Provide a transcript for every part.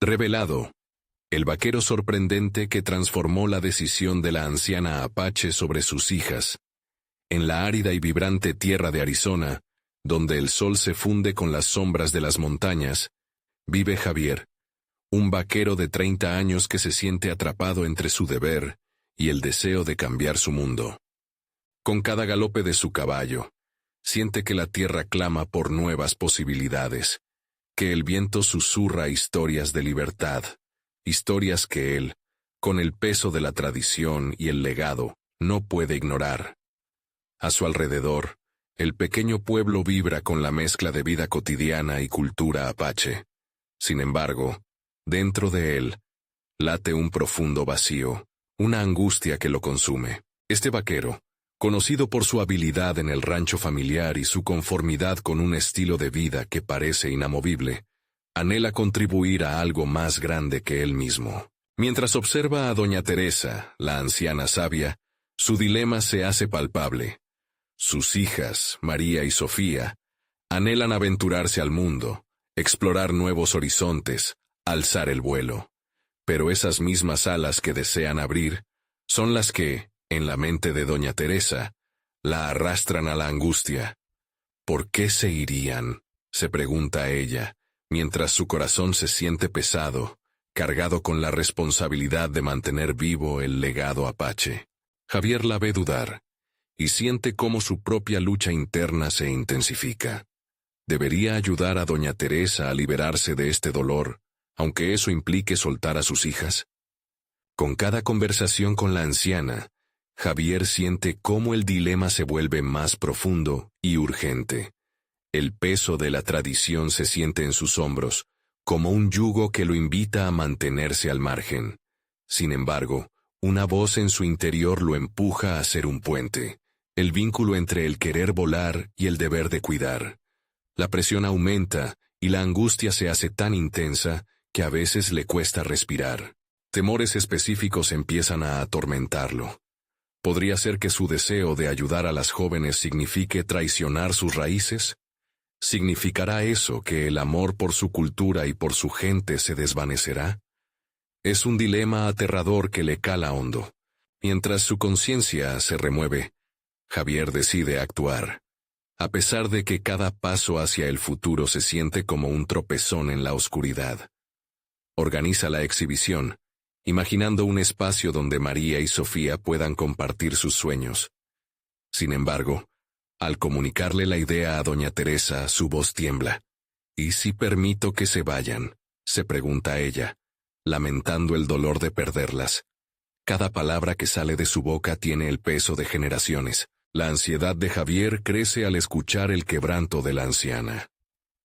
Revelado. El vaquero sorprendente que transformó la decisión de la anciana Apache sobre sus hijas. En la árida y vibrante tierra de Arizona, donde el sol se funde con las sombras de las montañas, vive Javier, un vaquero de 30 años que se siente atrapado entre su deber y el deseo de cambiar su mundo. Con cada galope de su caballo, siente que la tierra clama por nuevas posibilidades, que el viento susurra historias de libertad, historias que él, con el peso de la tradición y el legado, no puede ignorar. A su alrededor, el pequeño pueblo vibra con la mezcla de vida cotidiana y cultura apache. Sin embargo, dentro de él, late un profundo vacío, una angustia que lo consume. Este vaquero, conocido por su habilidad en el rancho familiar y su conformidad con un estilo de vida que parece inamovible, anhela contribuir a algo más grande que él mismo. Mientras observa a doña Teresa, la anciana sabia, su dilema se hace palpable. Sus hijas, María y Sofía, anhelan aventurarse al mundo, explorar nuevos horizontes, alzar el vuelo. Pero esas mismas alas que desean abrir, son las que, en la mente de doña Teresa, la arrastran a la angustia. ¿Por qué se irían?, se pregunta ella, mientras su corazón se siente pesado, cargado con la responsabilidad de mantener vivo el legado apache. Javier la ve dudar, y siente cómo su propia lucha interna se intensifica. ¿Debería ayudar a doña Teresa a liberarse de este dolor, aunque eso implique soltar a sus hijas? Con cada conversación con la anciana, Javier siente cómo el dilema se vuelve más profundo y urgente. El peso de la tradición se siente en sus hombros, como un yugo que lo invita a mantenerse al margen. Sin embargo, una voz en su interior lo empuja a ser un puente, el vínculo entre el querer volar y el deber de cuidar. La presión aumenta y la angustia se hace tan intensa que a veces le cuesta respirar. Temores específicos empiezan a atormentarlo. ¿Podría ser que su deseo de ayudar a las jóvenes signifique traicionar sus raíces? ¿Significará eso que el amor por su cultura y por su gente se desvanecerá? Es un dilema aterrador que le cala hondo. Mientras su conciencia se remueve, Javier decide actuar. A pesar de que cada paso hacia el futuro se siente como un tropezón en la oscuridad. Organiza la exhibición, imaginando un espacio donde María y Sofía puedan compartir sus sueños. Sin embargo, al comunicarle la idea a doña Teresa, su voz tiembla. ¿Y si permito que se vayan?, se pregunta ella, lamentando el dolor de perderlas. Cada palabra que sale de su boca tiene el peso de generaciones. La ansiedad de Javier crece al escuchar el quebranto de la anciana.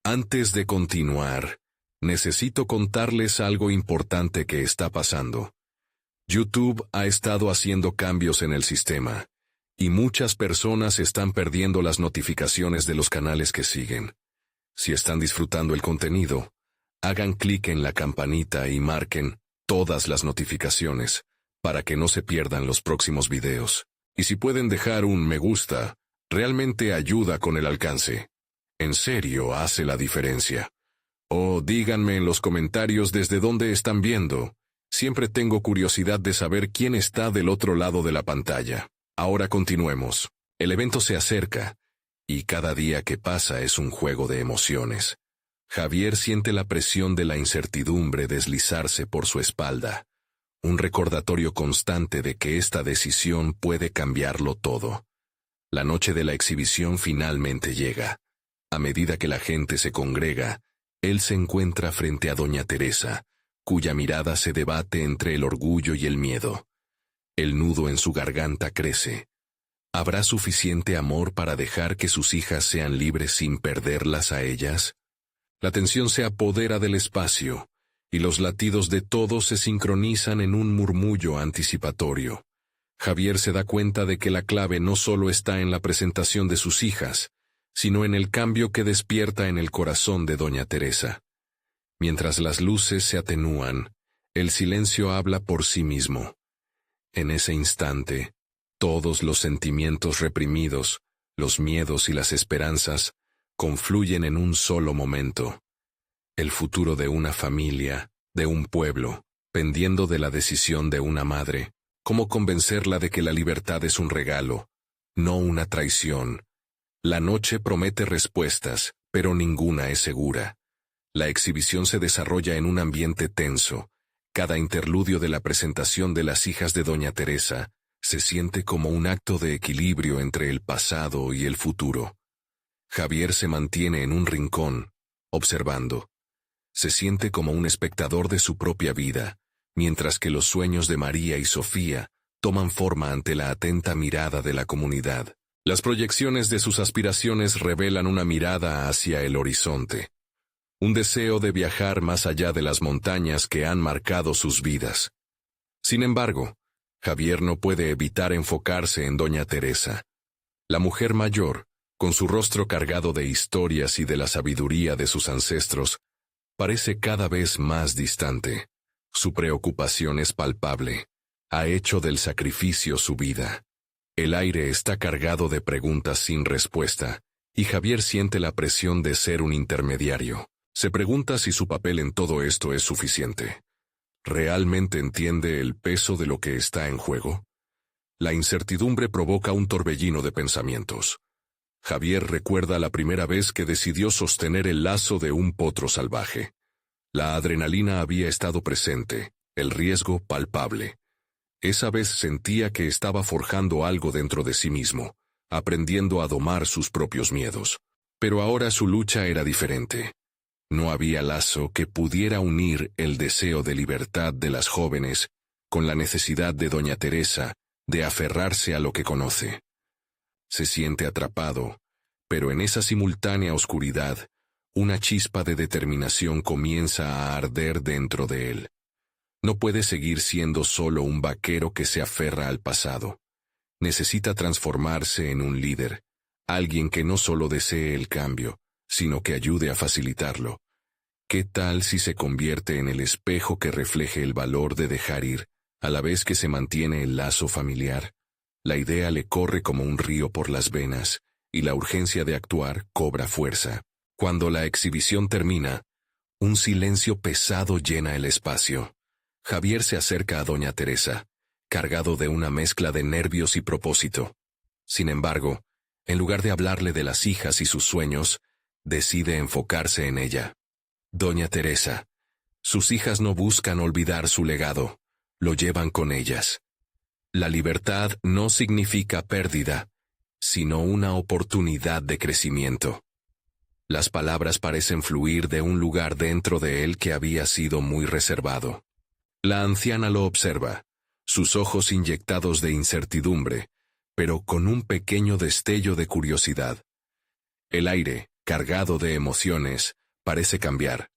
Antes de continuar, necesito contarles algo importante que está pasando. YouTube ha estado haciendo cambios en el sistema, y muchas personas están perdiendo las notificaciones de los canales que siguen. Si están disfrutando el contenido, hagan clic en la campanita y marquen todas las notificaciones, para que no se pierdan los próximos videos. Y si pueden dejar un me gusta, realmente ayuda con el alcance. En serio, hace la diferencia. O díganme en los comentarios desde dónde están viendo. Siempre tengo curiosidad de saber quién está del otro lado de la pantalla. Ahora continuemos. El evento se acerca, y cada día que pasa es un juego de emociones. Javier siente la presión de la incertidumbre deslizarse por su espalda. Un recordatorio constante de que esta decisión puede cambiarlo todo. La noche de la exhibición finalmente llega. A medida que la gente se congrega, él se encuentra frente a doña Teresa, cuya mirada se debate entre el orgullo y el miedo. El nudo en su garganta crece. ¿Habrá suficiente amor para dejar que sus hijas sean libres sin perderlas a ellas? La tensión se apodera del espacio, y los latidos de todos se sincronizan en un murmullo anticipatorio. Javier se da cuenta de que la clave no solo está en la presentación de sus hijas, sino en el cambio que despierta en el corazón de doña Teresa. Mientras las luces se atenúan, el silencio habla por sí mismo. En ese instante, todos los sentimientos reprimidos, los miedos y las esperanzas, confluyen en un solo momento. El futuro de una familia, de un pueblo, pendiendo de la decisión de una madre, cómo convencerla de que la libertad es un regalo, no una traición. La noche promete respuestas, pero ninguna es segura. La exhibición se desarrolla en un ambiente tenso. Cada interludio de la presentación de las hijas de Doña Teresa se siente como un acto de equilibrio entre el pasado y el futuro. Javier se mantiene en un rincón, observando. Se siente como un espectador de su propia vida, mientras que los sueños de María y Sofía toman forma ante la atenta mirada de la comunidad. Las proyecciones de sus aspiraciones revelan una mirada hacia el horizonte. Un deseo de viajar más allá de las montañas que han marcado sus vidas. Sin embargo, Javier no puede evitar enfocarse en Doña Teresa. La mujer mayor, con su rostro cargado de historias y de la sabiduría de sus ancestros, parece cada vez más distante. Su preocupación es palpable. Ha hecho del sacrificio su vida. El aire está cargado de preguntas sin respuesta, y Javier siente la presión de ser un intermediario. Se pregunta si su papel en todo esto es suficiente. ¿Realmente entiende el peso de lo que está en juego? La incertidumbre provoca un torbellino de pensamientos. Javier recuerda la primera vez que decidió sostener el lazo de un potro salvaje. La adrenalina había estado presente, el riesgo palpable. Esa vez sentía que estaba forjando algo dentro de sí mismo, aprendiendo a domar sus propios miedos. Pero ahora su lucha era diferente. No había lazo que pudiera unir el deseo de libertad de las jóvenes con la necesidad de Doña Teresa de aferrarse a lo que conoce. Se siente atrapado, pero en esa simultánea oscuridad, una chispa de determinación comienza a arder dentro de él. No puede seguir siendo solo un vaquero que se aferra al pasado. Necesita transformarse en un líder, alguien que no solo desee el cambio, sino que ayude a facilitarlo. ¿Qué tal si se convierte en el espejo que refleje el valor de dejar ir, a la vez que se mantiene el lazo familiar? La idea le corre como un río por las venas, y la urgencia de actuar cobra fuerza. Cuando la exhibición termina, un silencio pesado llena el espacio. Javier se acerca a Doña Teresa, cargado de una mezcla de nervios y propósito. Sin embargo, en lugar de hablarle de las hijas y sus sueños, decide enfocarse en ella. Doña Teresa. Sus hijas no buscan olvidar su legado, lo llevan con ellas. La libertad no significa pérdida, sino una oportunidad de crecimiento. Las palabras parecen fluir de un lugar dentro de él que había sido muy reservado. La anciana lo observa, sus ojos inyectados de incertidumbre, pero con un pequeño destello de curiosidad. El aire, cargado de emociones, parece cambiar.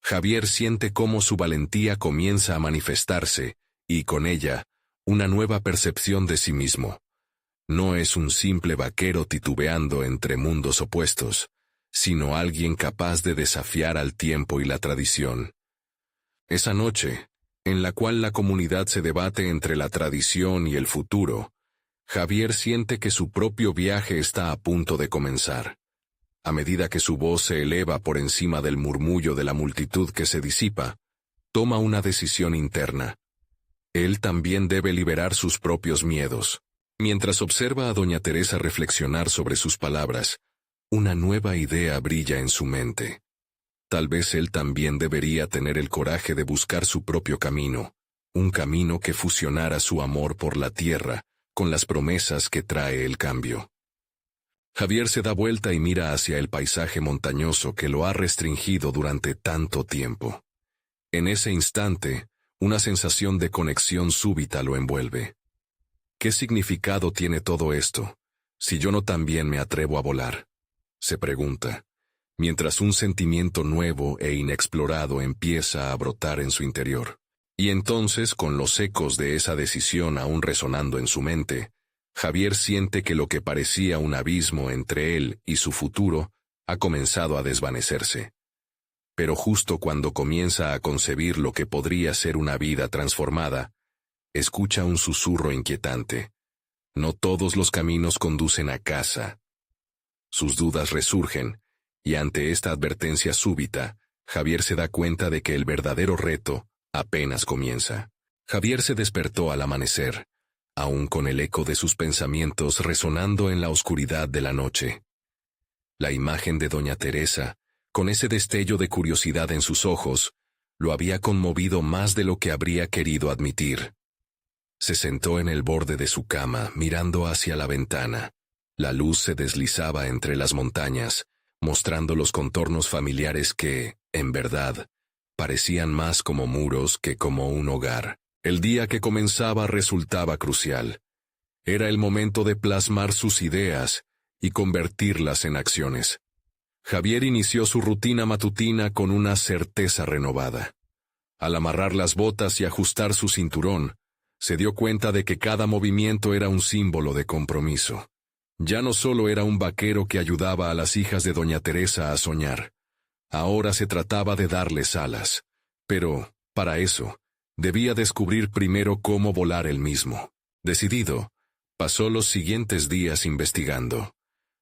Javier siente cómo su valentía comienza a manifestarse, y con ella, una nueva percepción de sí mismo. No es un simple vaquero titubeando entre mundos opuestos, sino alguien capaz de desafiar al tiempo y la tradición. Esa noche, en la cual la comunidad se debate entre la tradición y el futuro, Javier siente que su propio viaje está a punto de comenzar. A medida que su voz se eleva por encima del murmullo de la multitud que se disipa, toma una decisión interna. Él también debe liberar sus propios miedos. Mientras observa a Doña Teresa reflexionar sobre sus palabras, una nueva idea brilla en su mente. Tal vez él también debería tener el coraje de buscar su propio camino, un camino que fusionara su amor por la tierra con las promesas que trae el cambio. Javier se da vuelta y mira hacia el paisaje montañoso que lo ha restringido durante tanto tiempo. En ese instante, una sensación de conexión súbita lo envuelve. ¿Qué significado tiene todo esto, si yo no también me atrevo a volar? Se pregunta, mientras un sentimiento nuevo e inexplorado empieza a brotar en su interior. Y entonces, con los ecos de esa decisión aún resonando en su mente, Javier siente que lo que parecía un abismo entre él y su futuro ha comenzado a desvanecerse. Pero justo cuando comienza a concebir lo que podría ser una vida transformada, escucha un susurro inquietante. No todos los caminos conducen a casa. Sus dudas resurgen, y ante esta advertencia súbita, Javier se da cuenta de que el verdadero reto apenas comienza. Javier se despertó al amanecer, aún con el eco de sus pensamientos resonando en la oscuridad de la noche. La imagen de doña Teresa, con ese destello de curiosidad en sus ojos, lo había conmovido más de lo que habría querido admitir. Se sentó en el borde de su cama, mirando hacia la ventana. La luz se deslizaba entre las montañas, mostrando los contornos familiares que, en verdad, parecían más como muros que como un hogar. El día que comenzaba resultaba crucial. Era el momento de plasmar sus ideas y convertirlas en acciones. Javier inició su rutina matutina con una certeza renovada. Al amarrar las botas y ajustar su cinturón, se dio cuenta de que cada movimiento era un símbolo de compromiso. Ya no solo era un vaquero que ayudaba a las hijas de doña Teresa a soñar. Ahora se trataba de darles alas. Pero, para eso, debía descubrir primero cómo volar él mismo. Decidido, pasó los siguientes días investigando.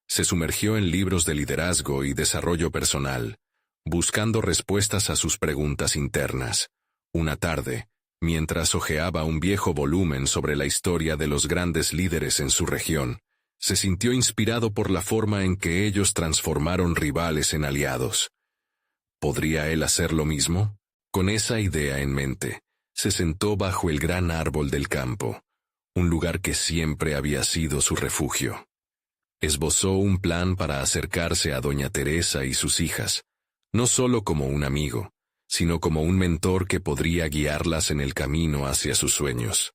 Se sumergió en libros de liderazgo y desarrollo personal, buscando respuestas a sus preguntas internas. Una tarde, mientras hojeaba un viejo volumen sobre la historia de los grandes líderes en su región, se sintió inspirado por la forma en que ellos transformaron rivales en aliados. ¿Podría él hacer lo mismo? Con esa idea en mente, se sentó bajo el gran árbol del campo, un lugar que siempre había sido su refugio. Esbozó un plan para acercarse a doña Teresa y sus hijas, no solo como un amigo, sino como un mentor que podría guiarlas en el camino hacia sus sueños.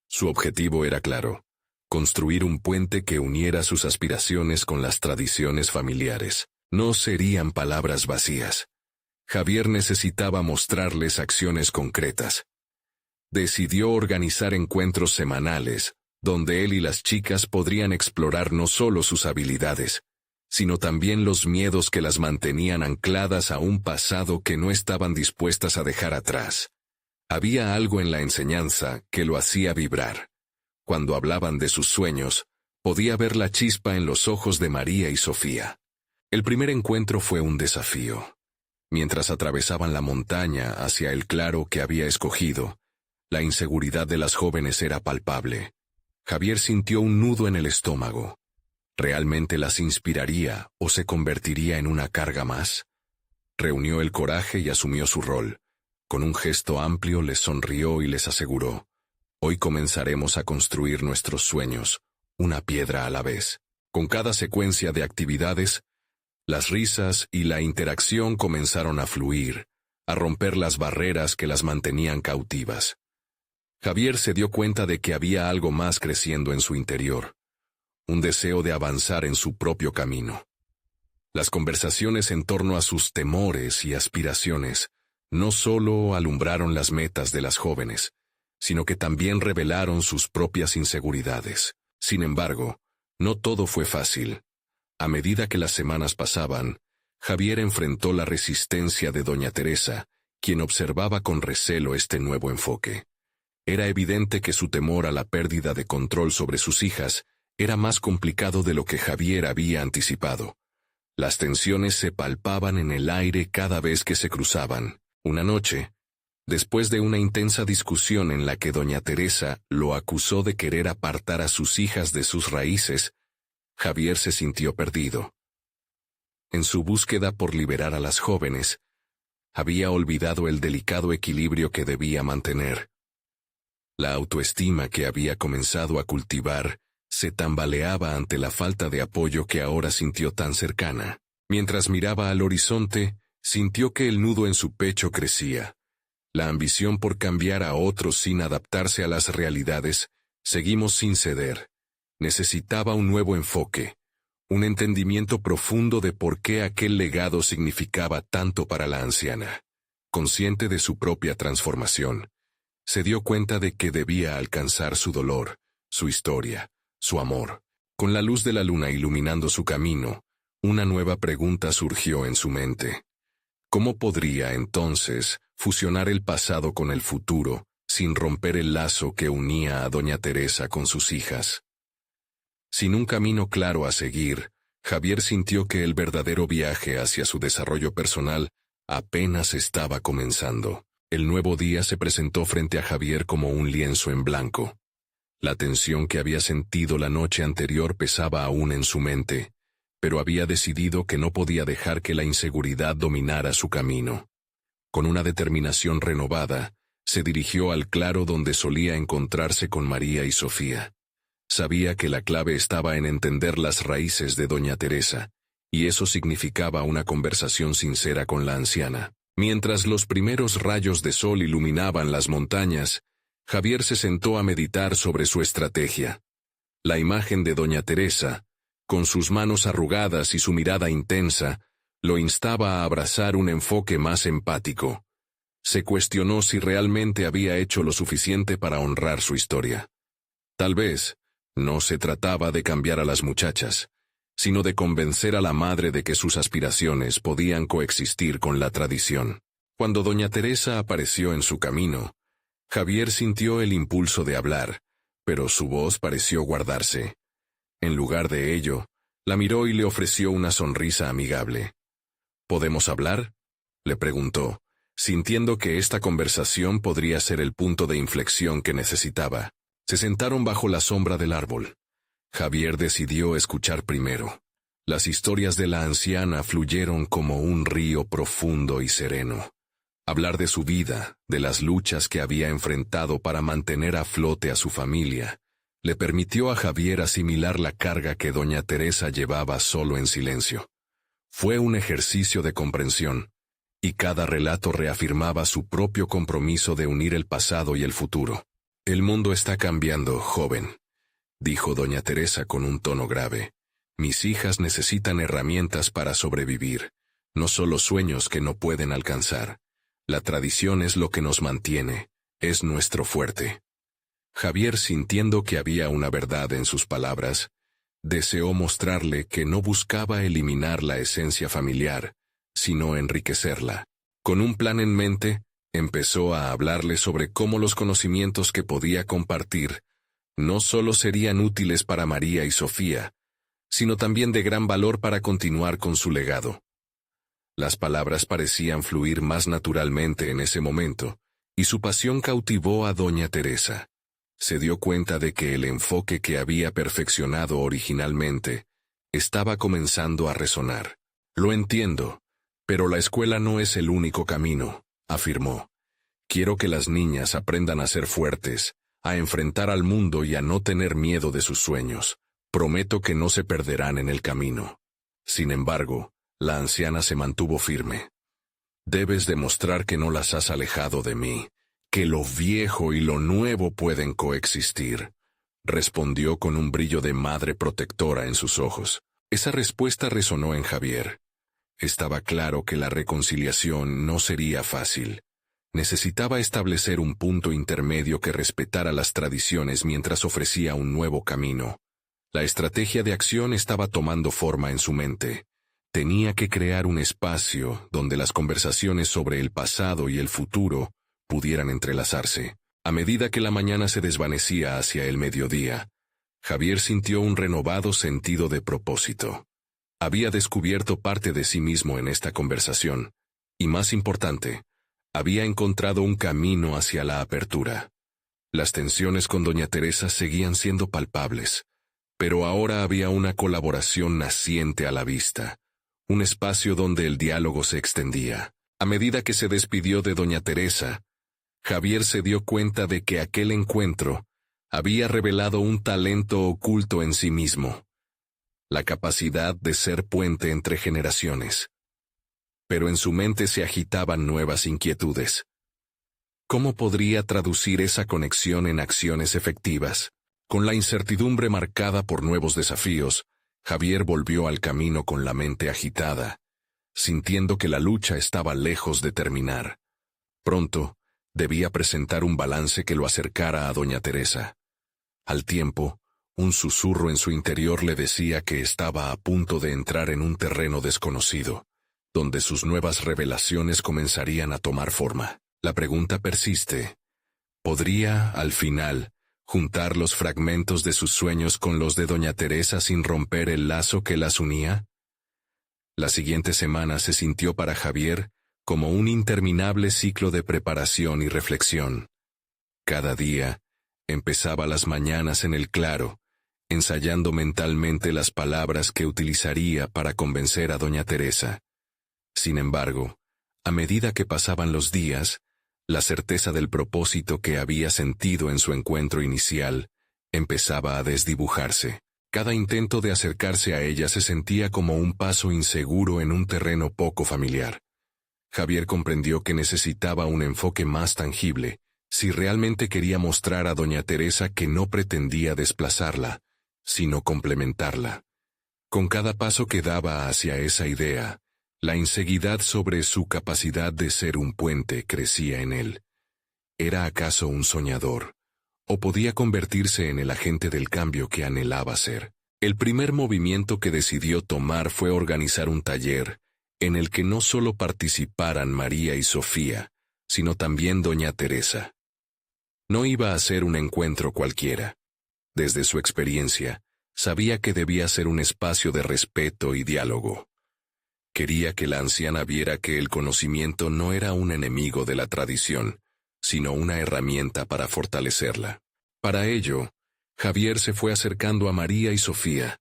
Su objetivo era claro: construir un puente que uniera sus aspiraciones con las tradiciones familiares. No serían palabras vacías. Javier necesitaba mostrarles acciones concretas. Decidió organizar encuentros semanales, donde él y las chicas podrían explorar no solo sus habilidades, sino también los miedos que las mantenían ancladas a un pasado que no estaban dispuestas a dejar atrás. Había algo en la enseñanza que lo hacía vibrar. Cuando hablaban de sus sueños, podía ver la chispa en los ojos de María y Sofía. El primer encuentro fue un desafío. Mientras atravesaban la montaña hacia el claro que había escogido, la inseguridad de las jóvenes era palpable. Javier sintió un nudo en el estómago. ¿Realmente las inspiraría o se convertiría en una carga más? Reunió el coraje y asumió su rol. Con un gesto amplio les sonrió y les aseguró: hoy comenzaremos a construir nuestros sueños, una piedra a la vez. Con cada secuencia de actividades, las risas y la interacción comenzaron a fluir, a romper las barreras que las mantenían cautivas. Javier se dio cuenta de que había algo más creciendo en su interior, un deseo de avanzar en su propio camino. Las conversaciones en torno a sus temores y aspiraciones no solo alumbraron las metas de las jóvenes, sino que también revelaron sus propias inseguridades. Sin embargo, no todo fue fácil. A medida que las semanas pasaban, Javier enfrentó la resistencia de doña Teresa, quien observaba con recelo este nuevo enfoque. Era evidente que su temor a la pérdida de control sobre sus hijas era más complicado de lo que Javier había anticipado. Las tensiones se palpaban en el aire cada vez que se cruzaban. Una noche, después de una intensa discusión en la que doña Teresa lo acusó de querer apartar a sus hijas de sus raíces, Javier se sintió perdido. En su búsqueda por liberar a las jóvenes, había olvidado el delicado equilibrio que debía mantener. La autoestima que había comenzado a cultivar se tambaleaba ante la falta de apoyo que ahora sintió tan cercana. Mientras miraba al horizonte, sintió que el nudo en su pecho crecía. La ambición por cambiar a otros sin adaptarse a las realidades, seguimos sin ceder. Necesitaba un nuevo enfoque, un entendimiento profundo de por qué aquel legado significaba tanto para la anciana. Consciente de su propia transformación, se dio cuenta de que debía alcanzar su dolor, su historia, su amor. Con la luz de la luna iluminando su camino, una nueva pregunta surgió en su mente. ¿Cómo podría, entonces, fusionar el pasado con el futuro, sin romper el lazo que unía a doña Teresa con sus hijas? Sin un camino claro a seguir, Javier sintió que el verdadero viaje hacia su desarrollo personal apenas estaba comenzando. El nuevo día se presentó frente a Javier como un lienzo en blanco. La tensión que había sentido la noche anterior pesaba aún en su mente, pero había decidido que no podía dejar que la inseguridad dominara su camino. Con una determinación renovada, se dirigió al claro donde solía encontrarse con María y Sofía. Sabía que la clave estaba en entender las raíces de doña Teresa, y eso significaba una conversación sincera con la anciana. Mientras los primeros rayos de sol iluminaban las montañas, Javier se sentó a meditar sobre su estrategia. La imagen de doña Teresa, con sus manos arrugadas y su mirada intensa, lo instaba a abrazar un enfoque más empático. Se cuestionó si realmente había hecho lo suficiente para honrar su historia. Tal vez, no se trataba de cambiar a las muchachas, sino de convencer a la madre de que sus aspiraciones podían coexistir con la tradición. Cuando doña Teresa apareció en su camino, Javier sintió el impulso de hablar, pero su voz pareció guardarse. En lugar de ello, la miró y le ofreció una sonrisa amigable. ¿Podemos hablar?, le preguntó, sintiendo que esta conversación podría ser el punto de inflexión que necesitaba. Se sentaron bajo la sombra del árbol. Javier decidió escuchar primero. Las historias de la anciana fluyeron como un río profundo y sereno. Hablar de su vida, de las luchas que había enfrentado para mantener a flote a su familia, le permitió a Javier asimilar la carga que doña Teresa llevaba solo en silencio. Fue un ejercicio de comprensión, y cada relato reafirmaba su propio compromiso de unir el pasado y el futuro. «El mundo está cambiando, joven», dijo doña Teresa con un tono grave. «Mis hijas necesitan herramientas para sobrevivir, no solo sueños que no pueden alcanzar. La tradición es lo que nos mantiene, es nuestro fuerte». Javier, sintiendo que había una verdad en sus palabras, deseó mostrarle que no buscaba eliminar la esencia familiar, sino enriquecerla. Con un plan en mente, empezó a hablarle sobre cómo los conocimientos que podía compartir no solo serían útiles para María y Sofía, sino también de gran valor para continuar con su legado. Las palabras parecían fluir más naturalmente en ese momento, y su pasión cautivó a doña Teresa. Se dio cuenta de que el enfoque que había perfeccionado originalmente estaba comenzando a resonar. «Lo entiendo, pero la escuela no es el único camino», afirmó. «Quiero que las niñas aprendan a ser fuertes, a enfrentar al mundo y a no tener miedo de sus sueños. Prometo que no se perderán en el camino». Sin embargo, la anciana se mantuvo firme. «Debes demostrar que no las has alejado de mí, que lo viejo y lo nuevo pueden coexistir», respondió con un brillo de madre protectora en sus ojos. Esa respuesta resonó en Javier. Estaba claro que la reconciliación no sería fácil. Necesitaba establecer un punto intermedio que respetara las tradiciones mientras ofrecía un nuevo camino. La estrategia de acción estaba tomando forma en su mente. Tenía que crear un espacio donde las conversaciones sobre el pasado y el futuro pudieran entrelazarse. A medida que la mañana se desvanecía hacia el mediodía, Javier sintió un renovado sentido de propósito. Había descubierto parte de sí mismo en esta conversación, y más importante, había encontrado un camino hacia la apertura. Las tensiones con doña Teresa seguían siendo palpables, pero ahora había una colaboración naciente a la vista, un espacio donde el diálogo se extendía. A medida que se despidió de doña Teresa, Javier se dio cuenta de que aquel encuentro había revelado un talento oculto en sí mismo, la capacidad de ser puente entre generaciones. Pero en su mente se agitaban nuevas inquietudes. ¿Cómo podría traducir esa conexión en acciones efectivas? Con la incertidumbre marcada por nuevos desafíos, Javier volvió al camino con la mente agitada, sintiendo que la lucha estaba lejos de terminar. Pronto, debía presentar un balance que lo acercara a doña Teresa. Al tiempo, un susurro en su interior le decía que estaba a punto de entrar en un terreno desconocido, donde sus nuevas revelaciones comenzarían a tomar forma. La pregunta persiste. ¿Podría, al final, juntar los fragmentos de sus sueños con los de doña Teresa sin romper el lazo que las unía? La siguiente semana se sintió para Javier como un interminable ciclo de preparación y reflexión. Cada día, empezaba las mañanas en el claro, ensayando mentalmente las palabras que utilizaría para convencer a doña Teresa. Sin embargo, a medida que pasaban los días, la certeza del propósito que había sentido en su encuentro inicial empezaba a desdibujarse. Cada intento de acercarse a ella se sentía como un paso inseguro en un terreno poco familiar. Javier comprendió que necesitaba un enfoque más tangible, si realmente quería mostrar a doña Teresa que no pretendía desplazarla, sino complementarla. Con cada paso que daba hacia esa idea, la inseguridad sobre su capacidad de ser un puente crecía en él. ¿Era acaso un soñador? ¿O podía convertirse en el agente del cambio que anhelaba ser? El primer movimiento que decidió tomar fue organizar un taller, en el que no solo participaran María y Sofía, sino también doña Teresa. No iba a ser un encuentro cualquiera. Desde su experiencia, sabía que debía ser un espacio de respeto y diálogo. Quería que la anciana viera que el conocimiento no era un enemigo de la tradición, sino una herramienta para fortalecerla. Para ello, Javier se fue acercando a María y Sofía.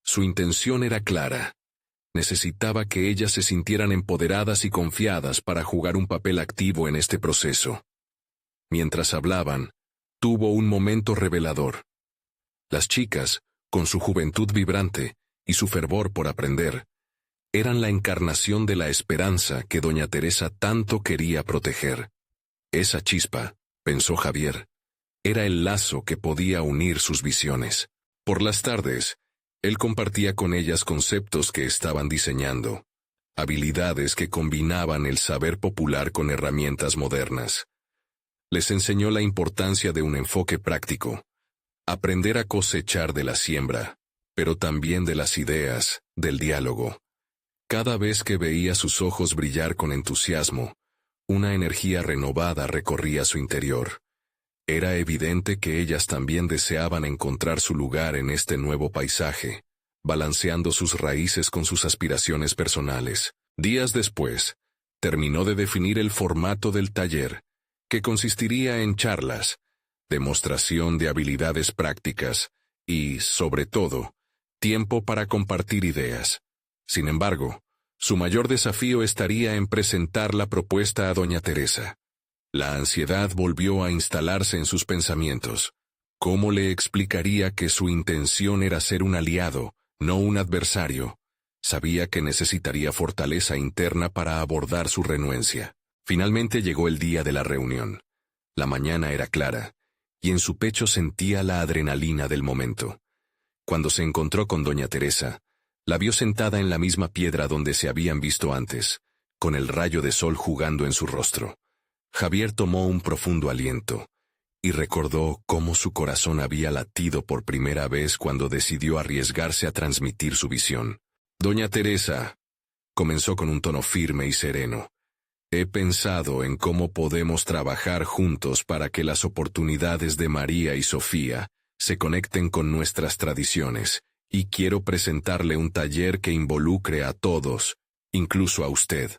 Su intención era clara. Necesitaba que ellas se sintieran empoderadas y confiadas para jugar un papel activo en este proceso. Mientras hablaban, tuvo un momento revelador. Las chicas, con su juventud vibrante y su fervor por aprender, eran la encarnación de la esperanza que doña Teresa tanto quería proteger. Esa chispa, pensó Javier, era el lazo que podía unir sus visiones. Por las tardes, él compartía con ellas conceptos que estaban diseñando, habilidades que combinaban el saber popular con herramientas modernas. Les enseñó la importancia de un enfoque práctico, aprender a cosechar de la siembra, pero también de las ideas, del diálogo. Cada vez que veía sus ojos brillar con entusiasmo, una energía renovada recorría su interior. Era evidente que ellas también deseaban encontrar su lugar en este nuevo paisaje, balanceando sus raíces con sus aspiraciones personales. Días después, terminó de definir el formato del taller, que consistiría en charlas, demostración de habilidades prácticas y, sobre todo, tiempo para compartir ideas. Sin embargo, su mayor desafío estaría en presentar la propuesta a doña Teresa. La ansiedad volvió a instalarse en sus pensamientos. ¿Cómo le explicaría que su intención era ser un aliado, no un adversario? Sabía que necesitaría fortaleza interna para abordar su renuencia. Finalmente llegó el día de la reunión. La mañana era clara, y en su pecho sentía la adrenalina del momento. Cuando se encontró con doña Teresa, la vio sentada en la misma piedra donde se habían visto antes, con el rayo de sol jugando en su rostro. Javier tomó un profundo aliento, y recordó cómo su corazón había latido por primera vez cuando decidió arriesgarse a transmitir su visión. Doña Teresa, comenzó con un tono firme y sereno, he pensado en cómo podemos trabajar juntos para que las oportunidades de María y Sofía se conecten con nuestras tradiciones, y quiero presentarle un taller que involucre a todos, incluso a usted.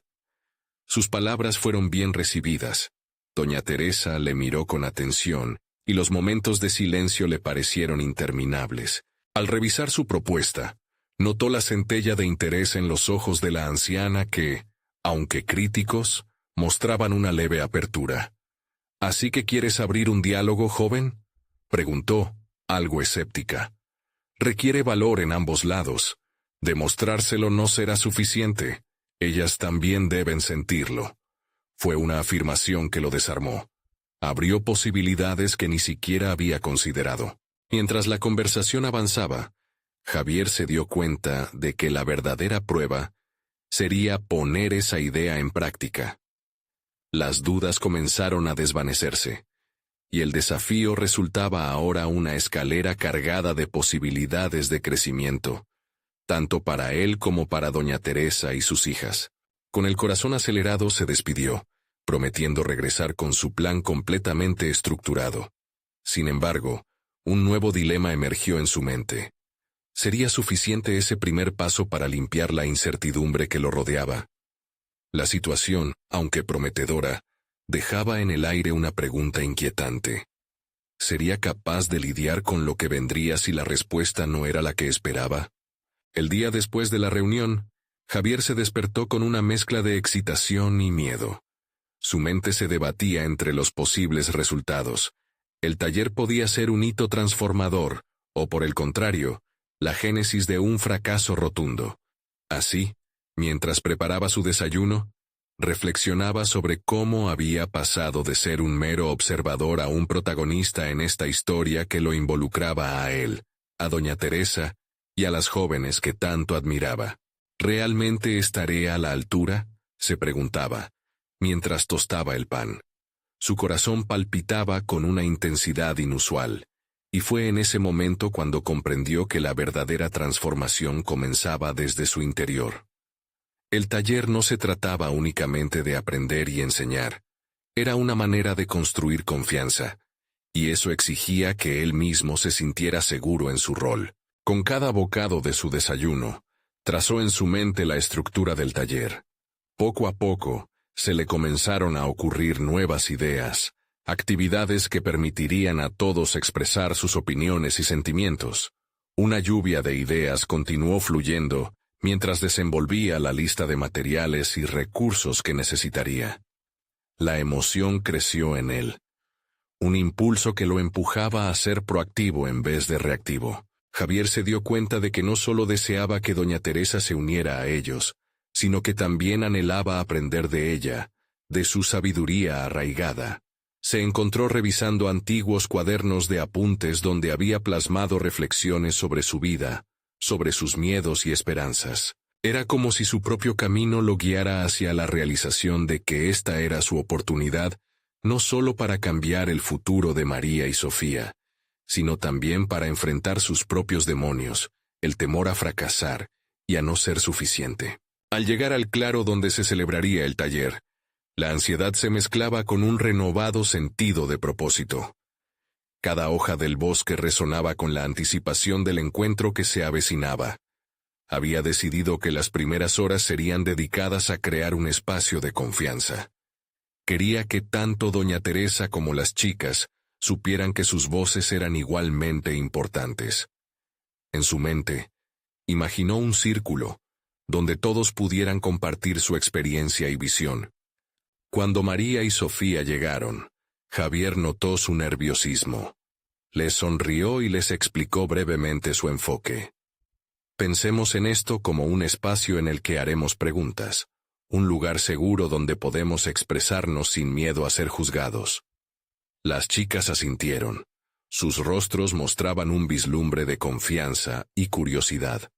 Sus palabras fueron bien recibidas. Doña Teresa le miró con atención, y los momentos de silencio le parecieron interminables. Al revisar su propuesta, notó la centella de interés en los ojos de la anciana que, aunque críticos, mostraban una leve apertura. ¿Así que quieres abrir un diálogo, joven?, preguntó, algo escéptica. Requiere valor en ambos lados. Demostrárselo no será suficiente. Ellas también deben sentirlo. Fue una afirmación que lo desarmó. Abrió posibilidades que ni siquiera había considerado. Mientras la conversación avanzaba, Javier se dio cuenta de que la verdadera prueba sería poner esa idea en práctica. Las dudas comenzaron a desvanecerse, y el desafío resultaba ahora una escalera cargada de posibilidades de crecimiento, tanto para él como para doña Teresa y sus hijas. Con el corazón acelerado se despidió, prometiendo regresar con su plan completamente estructurado. Sin embargo, un nuevo dilema emergió en su mente. ¿Sería suficiente ese primer paso para limpiar la incertidumbre que lo rodeaba? La situación, aunque prometedora, dejaba en el aire una pregunta inquietante. ¿Sería capaz de lidiar con lo que vendría si la respuesta no era la que esperaba? El día después de la reunión, Javier se despertó con una mezcla de excitación y miedo. Su mente se debatía entre los posibles resultados. El taller podía ser un hito transformador, o por el contrario, la génesis de un fracaso rotundo. Así, mientras preparaba su desayuno, reflexionaba sobre cómo había pasado de ser un mero observador a un protagonista en esta historia que lo involucraba a él, a doña Teresa y a las jóvenes que tanto admiraba. ¿Realmente estaré a la altura?, se preguntaba, mientras tostaba el pan. Su corazón palpitaba con una intensidad inusual, y fue en ese momento cuando comprendió que la verdadera transformación comenzaba desde su interior. El taller no se trataba únicamente de aprender y enseñar, era una manera de construir confianza, y eso exigía que él mismo se sintiera seguro en su rol. Con cada bocado de su desayuno, trazó en su mente la estructura del taller. Poco a poco, se le comenzaron a ocurrir nuevas ideas, actividades que permitirían a todos expresar sus opiniones y sentimientos. Una lluvia de ideas continuó fluyendo mientras desenvolvía la lista de materiales y recursos que necesitaría. La emoción creció en él, un impulso que lo empujaba a ser proactivo en vez de reactivo. Javier se dio cuenta de que no solo deseaba que doña Teresa se uniera a ellos, sino que también anhelaba aprender de ella, de su sabiduría arraigada. Se encontró revisando antiguos cuadernos de apuntes donde había plasmado reflexiones sobre su vida, sobre sus miedos y esperanzas. Era como si su propio camino lo guiara hacia la realización de que esta era su oportunidad, no solo para cambiar el futuro de María y Sofía, sino también para enfrentar sus propios demonios, el temor a fracasar y a no ser suficiente. Al llegar al claro donde se celebraría el taller, la ansiedad se mezclaba con un renovado sentido de propósito. Cada hoja del bosque resonaba con la anticipación del encuentro que se avecinaba. Había decidido que las primeras horas serían dedicadas a crear un espacio de confianza. Quería que tanto doña Teresa como las chicas supieran que sus voces eran igualmente importantes. En su mente, imaginó un círculo, donde todos pudieran compartir su experiencia y visión. Cuando María y Sofía llegaron, Javier notó su nerviosismo. Les sonrió y les explicó brevemente su enfoque. Pensemos en esto como un espacio en el que haremos preguntas, un lugar seguro donde podemos expresarnos sin miedo a ser juzgados. Las chicas asintieron. Sus rostros mostraban un vislumbre de confianza y curiosidad.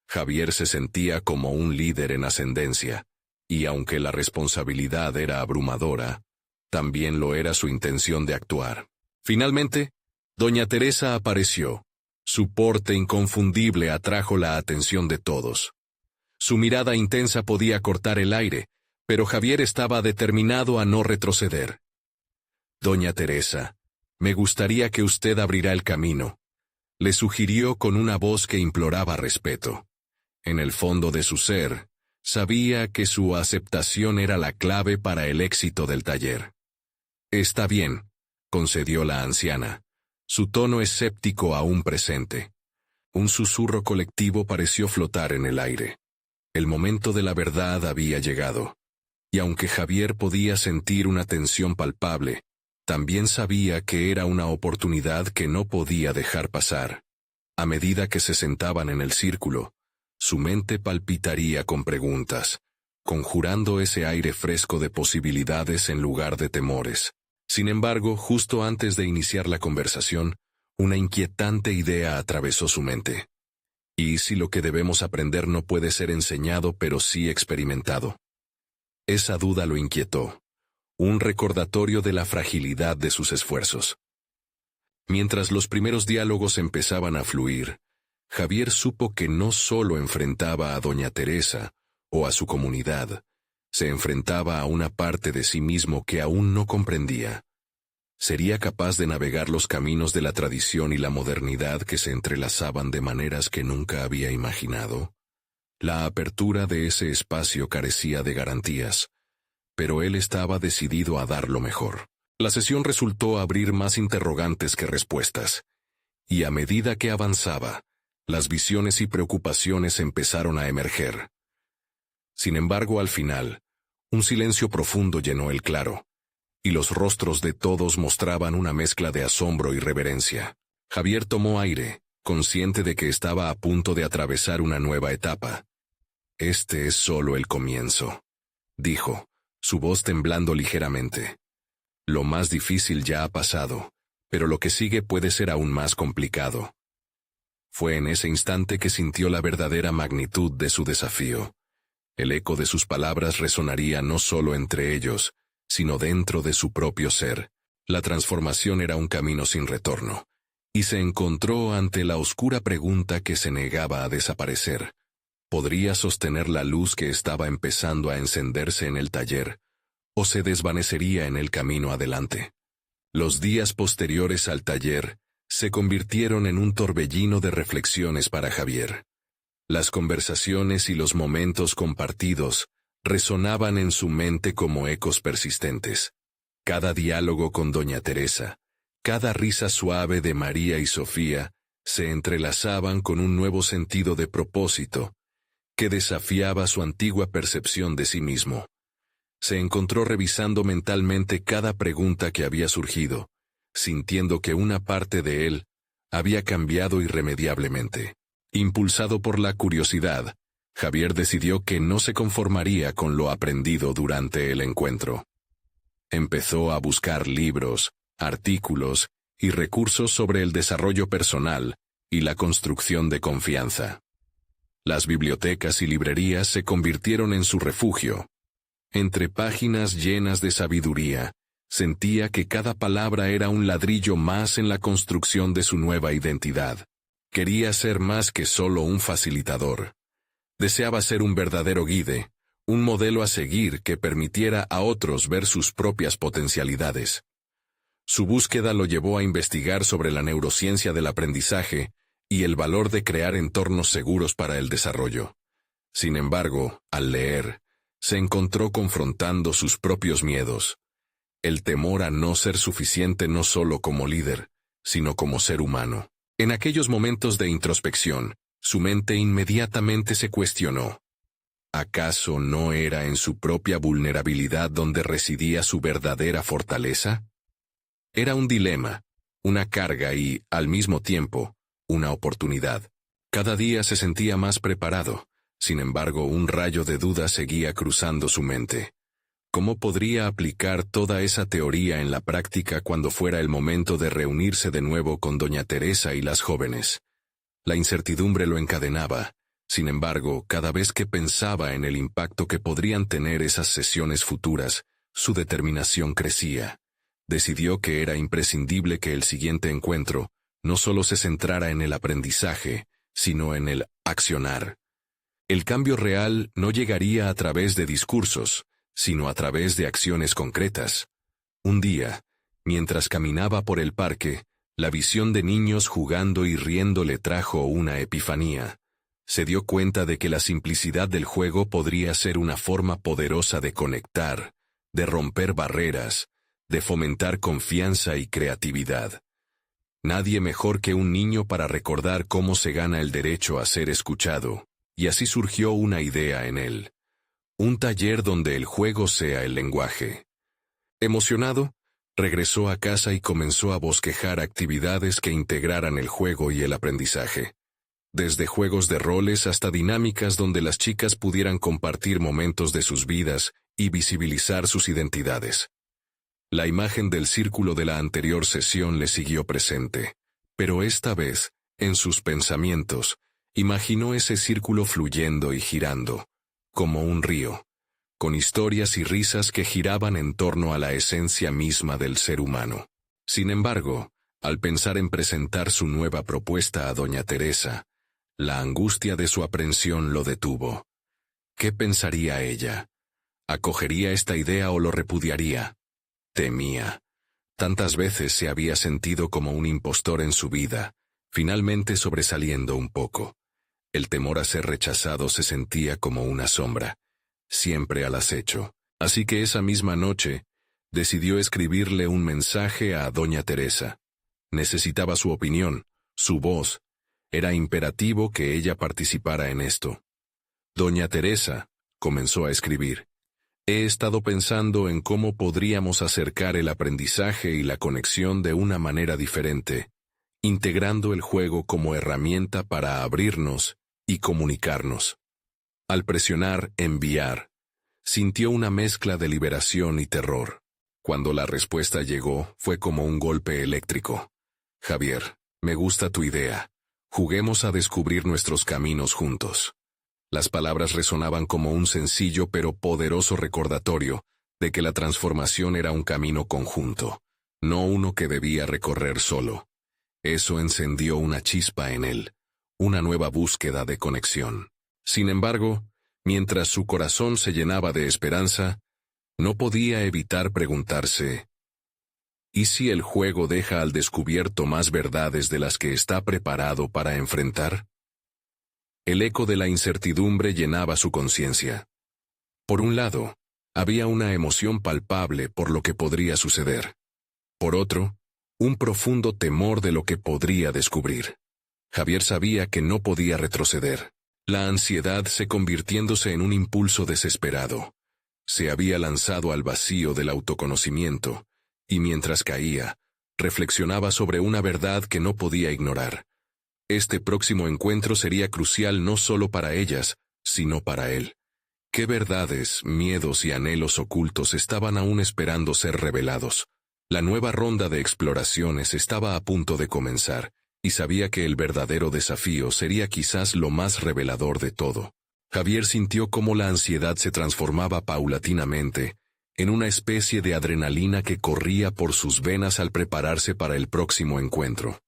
Javier se sentía como un líder en ascendencia, y aunque la responsabilidad era abrumadora, también lo era su intención de actuar. Finalmente, doña Teresa apareció. Su porte inconfundible atrajo la atención de todos. Su mirada intensa podía cortar el aire, pero Javier estaba determinado a no retroceder. «Doña Teresa, me gustaría que usted abrirá el camino», le sugirió con una voz que imploraba respeto. En el fondo de su ser, sabía que su aceptación era la clave para el éxito del taller. «Está bien», concedió la anciana, su tono escéptico aún presente. Un susurro colectivo pareció flotar en el aire. El momento de la verdad había llegado. Y aunque Javier podía sentir una tensión palpable, también sabía que era una oportunidad que no podía dejar pasar. A medida que se sentaban en el círculo, su mente palpitaría con preguntas, conjurando ese aire fresco de posibilidades en lugar de temores. Sin embargo, justo antes de iniciar la conversación, una inquietante idea atravesó su mente. ¿Y si lo que debemos aprender no puede ser enseñado pero sí experimentado? Esa duda lo inquietó, un recordatorio de la fragilidad de sus esfuerzos. Mientras los primeros diálogos empezaban a fluir, Javier supo que no solo enfrentaba a doña Teresa o a su comunidad, se enfrentaba a una parte de sí mismo que aún no comprendía. ¿Sería capaz de navegar los caminos de la tradición y la modernidad que se entrelazaban de maneras que nunca había imaginado? La apertura de ese espacio carecía de garantías, pero él estaba decidido a dar lo mejor. La sesión resultó abrir más interrogantes que respuestas, y a medida que avanzaba, las visiones y preocupaciones empezaron a emerger. Sin embargo, al final, un silencio profundo llenó el claro, y los rostros de todos mostraban una mezcla de asombro y reverencia. Javier tomó aire, consciente de que estaba a punto de atravesar una nueva etapa. «Este es solo el comienzo», dijo, su voz temblando ligeramente. «Lo más difícil ya ha pasado, pero lo que sigue puede ser aún más complicado». Fue en ese instante que sintió la verdadera magnitud de su desafío. El eco de sus palabras resonaría no solo entre ellos, sino dentro de su propio ser. La transformación era un camino sin retorno, y se encontró ante la oscura pregunta que se negaba a desaparecer. ¿Podría sostener la luz que estaba empezando a encenderse en el taller, o se desvanecería en el camino adelante? Los días posteriores al taller se convirtieron en un torbellino de reflexiones para Javier. Las conversaciones y los momentos compartidos resonaban en su mente como ecos persistentes. Cada diálogo con doña Teresa, cada risa suave de María y Sofía, se entrelazaban con un nuevo sentido de propósito, que desafiaba su antigua percepción de sí mismo. Se encontró revisando mentalmente cada pregunta que había surgido, sintiendo que una parte de él había cambiado irremediablemente. Impulsado por la curiosidad, Javier decidió que no se conformaría con lo aprendido durante el encuentro. Empezó a buscar libros, artículos y recursos sobre el desarrollo personal y la construcción de confianza. Las bibliotecas y librerías se convirtieron en su refugio. Entre páginas llenas de sabiduría, sentía que cada palabra era un ladrillo más en la construcción de su nueva identidad. Quería ser más que solo un facilitador. Deseaba ser un verdadero guide, un modelo a seguir que permitiera a otros ver sus propias potencialidades. Su búsqueda lo llevó a investigar sobre la neurociencia del aprendizaje y el valor de crear entornos seguros para el desarrollo. Sin embargo, al leer, se encontró confrontando sus propios miedos. El temor a no ser suficiente no solo como líder, sino como ser humano. En aquellos momentos de introspección, su mente inmediatamente se cuestionó. ¿Acaso no era en su propia vulnerabilidad donde residía su verdadera fortaleza? Era un dilema, una carga y, al mismo tiempo, una oportunidad. Cada día se sentía más preparado, sin embargo un rayo de duda seguía cruzando su mente. ¿Cómo podría aplicar toda esa teoría en la práctica cuando fuera el momento de reunirse de nuevo con doña Teresa y las jóvenes? La incertidumbre lo encadenaba. Sin embargo, cada vez que pensaba en el impacto que podrían tener esas sesiones futuras, su determinación crecía. Decidió que era imprescindible que el siguiente encuentro no solo se centrara en el aprendizaje, sino en el accionar. El cambio real no llegaría a través de discursos, sino a través de acciones concretas. Un día, mientras caminaba por el parque, la visión de niños jugando y riendo le trajo una epifanía. Se dio cuenta de que la simplicidad del juego podría ser una forma poderosa de conectar, de romper barreras, de fomentar confianza y creatividad. Nadie mejor que un niño para recordar cómo se gana el derecho a ser escuchado, y así surgió una idea en él. Un taller donde el juego sea el lenguaje. Emocionado, regresó a casa y comenzó a bosquejar actividades que integraran el juego y el aprendizaje. Desde juegos de roles hasta dinámicas donde las chicas pudieran compartir momentos de sus vidas y visibilizar sus identidades. La imagen del círculo de la anterior sesión le siguió presente, pero esta vez, en sus pensamientos, imaginó ese círculo fluyendo y girando, como un río, con historias y risas que giraban en torno a la esencia misma del ser humano. Sin embargo, al pensar en presentar su nueva propuesta a doña Teresa, la angustia de su aprensión lo detuvo. ¿Qué pensaría ella? ¿Acogería esta idea o lo repudiaría? Temía. Tantas veces se había sentido como un impostor en su vida, finalmente sobresaliendo un poco. El temor a ser rechazado se sentía como una sombra, siempre al acecho. Así que esa misma noche, decidió escribirle un mensaje a doña Teresa. Necesitaba su opinión, su voz. Era imperativo que ella participara en esto. Doña Teresa, comenzó a escribir. He estado pensando en cómo podríamos acercar el aprendizaje y la conexión de una manera diferente, integrando el juego como herramienta para abrirnos y comunicarnos. Al presionar enviar, sintió una mezcla de liberación y terror. Cuando la respuesta llegó, fue como un golpe eléctrico. Javier, me gusta tu idea. Juguemos a descubrir nuestros caminos juntos. Las palabras resonaban como un sencillo pero poderoso recordatorio de que la transformación era un camino conjunto, no uno que debía recorrer solo. Eso encendió una chispa en él, una nueva búsqueda de conexión. Sin embargo, mientras su corazón se llenaba de esperanza, no podía evitar preguntarse, ¿y si el juego deja al descubierto más verdades de las que está preparado para enfrentar? El eco de la incertidumbre llenaba su conciencia. Por un lado, había una emoción palpable por lo que podría suceder. Por otro, un profundo temor de lo que podría descubrir. Javier sabía que no podía retroceder. La ansiedad se convirtiéndose en un impulso desesperado. Se había lanzado al vacío del autoconocimiento, y mientras caía, reflexionaba sobre una verdad que no podía ignorar. Este próximo encuentro sería crucial no solo para ellas, sino para él. ¿Qué verdades, miedos y anhelos ocultos estaban aún esperando ser revelados? La nueva ronda de exploraciones estaba a punto de comenzar, y sabía que el verdadero desafío sería quizás lo más revelador de todo. Javier sintió cómo la ansiedad se transformaba paulatinamente en una especie de adrenalina que corría por sus venas al prepararse para el próximo encuentro.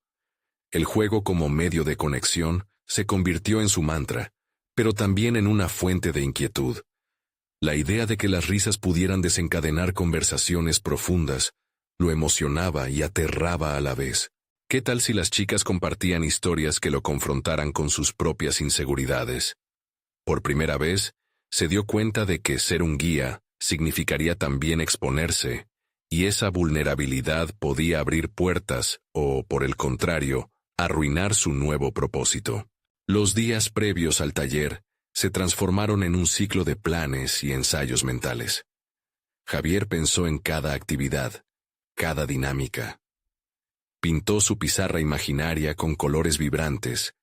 El juego como medio de conexión se convirtió en su mantra, pero también en una fuente de inquietud. La idea de que las risas pudieran desencadenar conversaciones profundas lo emocionaba y aterraba a la vez. ¿Qué tal si las chicas compartían historias que lo confrontaran con sus propias inseguridades? Por primera vez, se dio cuenta de que ser un guía significaría también exponerse, y esa vulnerabilidad podía abrir puertas o, por el contrario, arruinar su nuevo propósito. Los días previos al taller se transformaron en un ciclo de planes y ensayos mentales. Javier pensó en cada actividad, cada dinámica. Pintó su pizarra imaginaria con colores vibrantes,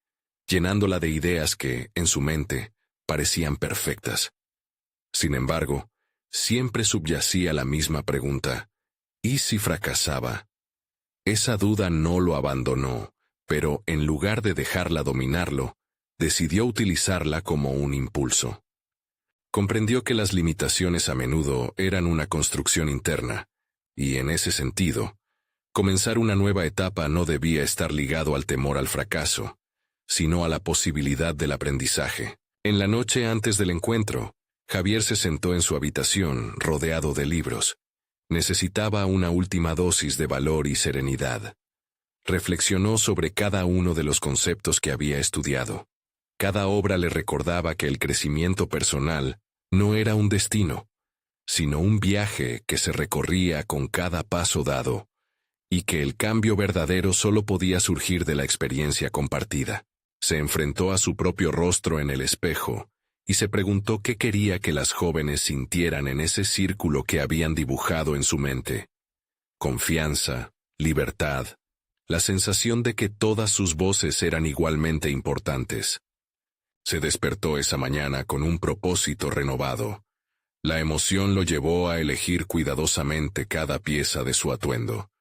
llenándola de ideas que, en su mente, parecían perfectas. Sin embargo, siempre subyacía la misma pregunta: ¿y si fracasaba? Esa duda no lo abandonó, pero en lugar de dejarla dominarlo, decidió utilizarla como un impulso. Comprendió que las limitaciones a menudo eran una construcción interna, y en ese sentido, comenzar una nueva etapa no debía estar ligado al temor al fracaso, sino a la posibilidad del aprendizaje. En la noche antes del encuentro, Javier se sentó en su habitación, rodeado de libros. Necesitaba una última dosis de valor y serenidad. Reflexionó sobre cada uno de los conceptos que había estudiado. Cada obra le recordaba que el crecimiento personal no era un destino, sino un viaje que se recorría con cada paso dado, y que el cambio verdadero solo podía surgir de la experiencia compartida. Se enfrentó a su propio rostro en el espejo, y se preguntó qué quería que las jóvenes sintieran en ese círculo que habían dibujado en su mente. Confianza, libertad, la sensación de que todas sus voces eran igualmente importantes. Se despertó esa mañana con un propósito renovado. La emoción lo llevó a elegir cuidadosamente cada pieza de su atuendo.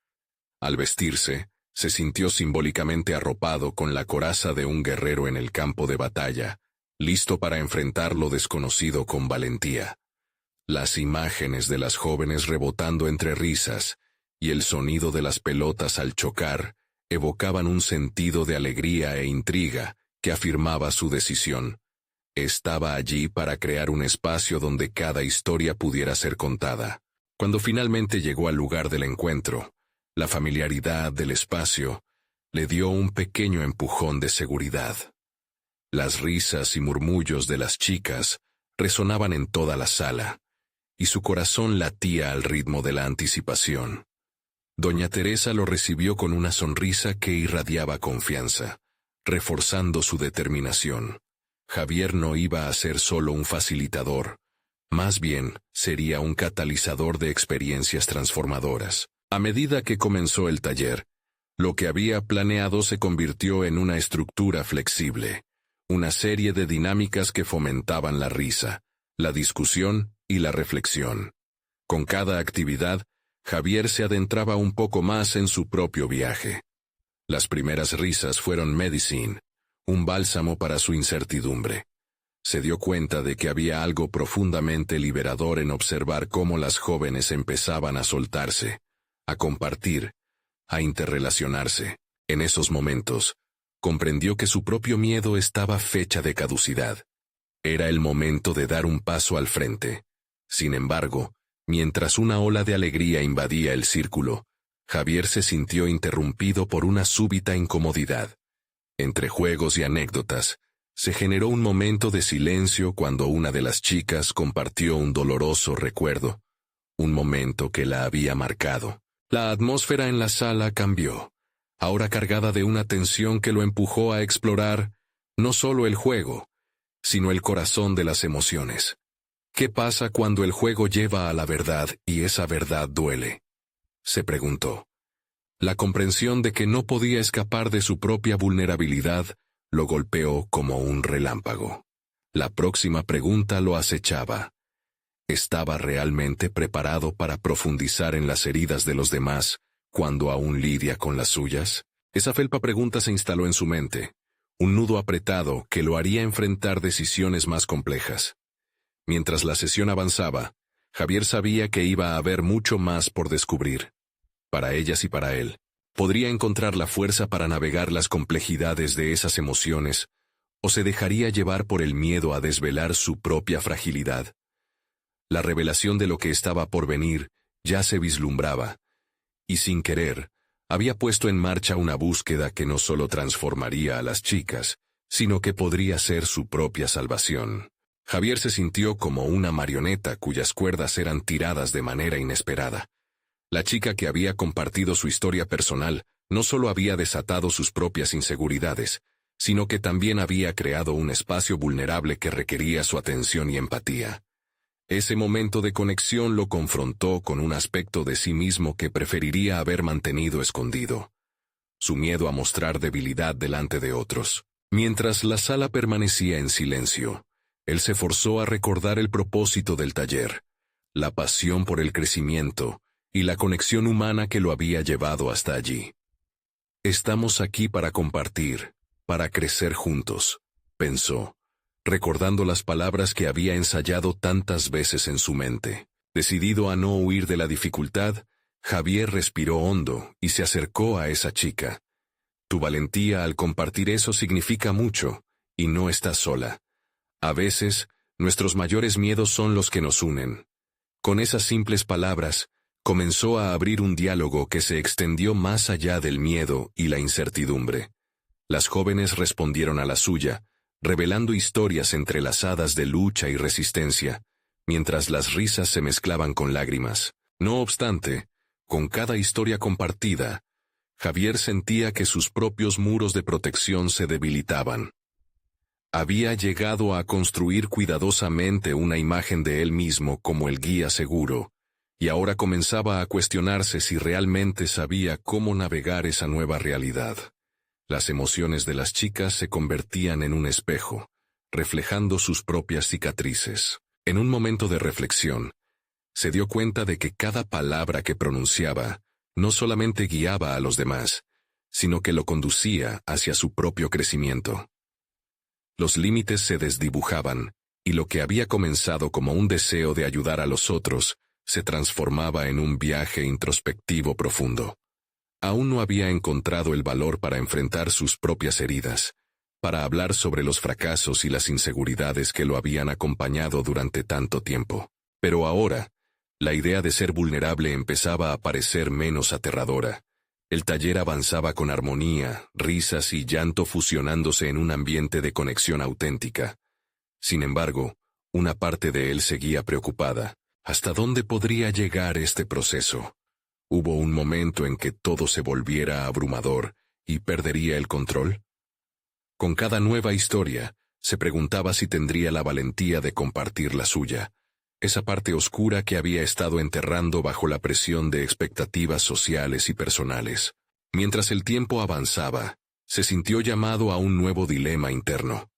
Al vestirse, se sintió simbólicamente arropado con la coraza de un guerrero en el campo de batalla, listo para enfrentar lo desconocido con valentía. Las imágenes de las jóvenes rebotando entre risas y el sonido de las pelotas al chocar evocaban un sentido de alegría e intriga que afirmaba su decisión. Estaba allí para crear un espacio donde cada historia pudiera ser contada. Cuando finalmente llegó al lugar del encuentro, la familiaridad del espacio le dio un pequeño empujón de seguridad. Las risas y murmullos de las chicas resonaban en toda la sala, y su corazón latía al ritmo de la anticipación. Doña Teresa lo recibió con una sonrisa que irradiaba confianza, reforzando su determinación. Javier no iba a ser solo un facilitador, más bien sería un catalizador de experiencias transformadoras. A medida que comenzó el taller, lo que había planeado se convirtió en una estructura flexible, una serie de dinámicas que fomentaban la risa, la discusión y la reflexión. Con cada actividad, Javier se adentraba un poco más en su propio viaje. Las primeras risas fueron medicine, un bálsamo para su incertidumbre. Se dio cuenta de que había algo profundamente liberador en observar cómo las jóvenes empezaban a soltarse, a compartir, a interrelacionarse. En esos momentos, comprendió que su propio miedo estaba fecha de caducidad. Era el momento de dar un paso al frente. Sin embargo, mientras una ola de alegría invadía el círculo, Javier se sintió interrumpido por una súbita incomodidad. Entre juegos y anécdotas, se generó un momento de silencio cuando una de las chicas compartió un doloroso recuerdo, un momento que la había marcado. La atmósfera en la sala cambió, ahora cargada de una tensión que lo empujó a explorar no solo el juego, sino el corazón de las emociones. ¿Qué pasa cuando el juego lleva a la verdad y esa verdad duele?, se preguntó. La comprensión de que no podía escapar de su propia vulnerabilidad lo golpeó como un relámpago. La próxima pregunta lo acechaba. ¿Estaba realmente preparado para profundizar en las heridas de los demás cuando aún lidia con las suyas? Esa felpa pregunta se instaló en su mente, un nudo apretado que lo haría enfrentar decisiones más complejas. Mientras la sesión avanzaba, Javier sabía que iba a haber mucho más por descubrir. Para ellas y para él, podría encontrar la fuerza para navegar las complejidades de esas emociones, o se dejaría llevar por el miedo a desvelar su propia fragilidad. La revelación de lo que estaba por venir ya se vislumbraba, y sin querer, había puesto en marcha una búsqueda que no solo transformaría a las chicas, sino que podría ser su propia salvación. Javier se sintió como una marioneta cuyas cuerdas eran tiradas de manera inesperada. La chica que había compartido su historia personal no solo había desatado sus propias inseguridades, sino que también había creado un espacio vulnerable que requería su atención y empatía. Ese momento de conexión lo confrontó con un aspecto de sí mismo que preferiría haber mantenido escondido: su miedo a mostrar debilidad delante de otros. Mientras la sala permanecía en silencio, él se forzó a recordar el propósito del taller, la pasión por el crecimiento y la conexión humana que lo había llevado hasta allí. Estamos aquí para compartir, para crecer juntos, pensó, recordando las palabras que había ensayado tantas veces en su mente. Decidido a no huir de la dificultad, Javier respiró hondo y se acercó a esa chica. Tu valentía al compartir eso significa mucho, y no estás sola. A veces, nuestros mayores miedos son los que nos unen. Con esas simples palabras, comenzó a abrir un diálogo que se extendió más allá del miedo y la incertidumbre. Las jóvenes respondieron a la suya, revelando historias entrelazadas de lucha y resistencia, mientras las risas se mezclaban con lágrimas. No obstante, con cada historia compartida, Javier sentía que sus propios muros de protección se debilitaban. Había llegado a construir cuidadosamente una imagen de él mismo como el guía seguro, y ahora comenzaba a cuestionarse si realmente sabía cómo navegar esa nueva realidad. Las emociones de las chicas se convertían en un espejo, reflejando sus propias cicatrices. En un momento de reflexión, se dio cuenta de que cada palabra que pronunciaba no solamente guiaba a los demás, sino que lo conducía hacia su propio crecimiento. Los límites se desdibujaban, y lo que había comenzado como un deseo de ayudar a los otros se transformaba en un viaje introspectivo profundo. Aún no había encontrado el valor para enfrentar sus propias heridas, para hablar sobre los fracasos y las inseguridades que lo habían acompañado durante tanto tiempo. Pero ahora, la idea de ser vulnerable empezaba a parecer menos aterradora, El taller avanzaba con armonía, risas y llanto fusionándose en un ambiente de conexión auténtica. Sin embargo, una parte de él seguía preocupada. ¿Hasta dónde podría llegar este proceso? ¿Hubo un momento en que todo se volviera abrumador y perdería el control? Con cada nueva historia, se preguntaba si tendría la valentía de compartir la suya, esa parte oscura que había estado enterrando bajo la presión de expectativas sociales y personales. Mientras el tiempo avanzaba, se sintió llamado a un nuevo dilema interno.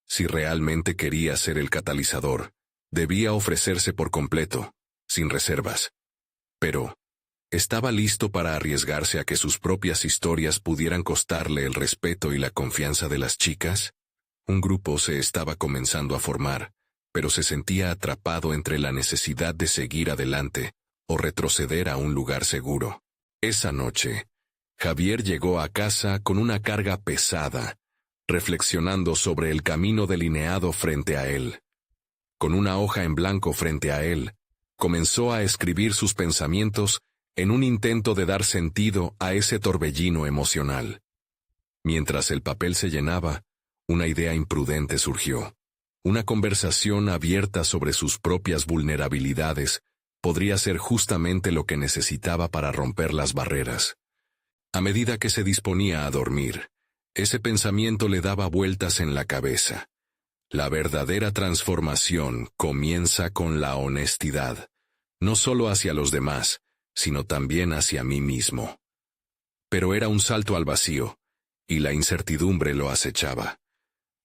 Si realmente quería ser el catalizador, debía ofrecerse por completo, sin reservas. Pero, ¿estaba listo para arriesgarse a que sus propias historias pudieran costarle el respeto y la confianza de las chicas? Un grupo se estaba comenzando a formar, pero se sentía atrapado entre la necesidad de seguir adelante o retroceder a un lugar seguro. Esa noche, Javier llegó a casa con una carga pesada, reflexionando sobre el camino delineado frente a él. Con una hoja en blanco frente a él, comenzó a escribir sus pensamientos en un intento de dar sentido a ese torbellino emocional. Mientras el papel se llenaba, una idea imprudente surgió. Una conversación abierta sobre sus propias vulnerabilidades podría ser justamente lo que necesitaba para romper las barreras. A medida que se disponía a dormir, ese pensamiento le daba vueltas en la cabeza. La verdadera transformación comienza con la honestidad, no solo hacia los demás, sino también hacia mí mismo. Pero era un salto al vacío, y la incertidumbre lo acechaba.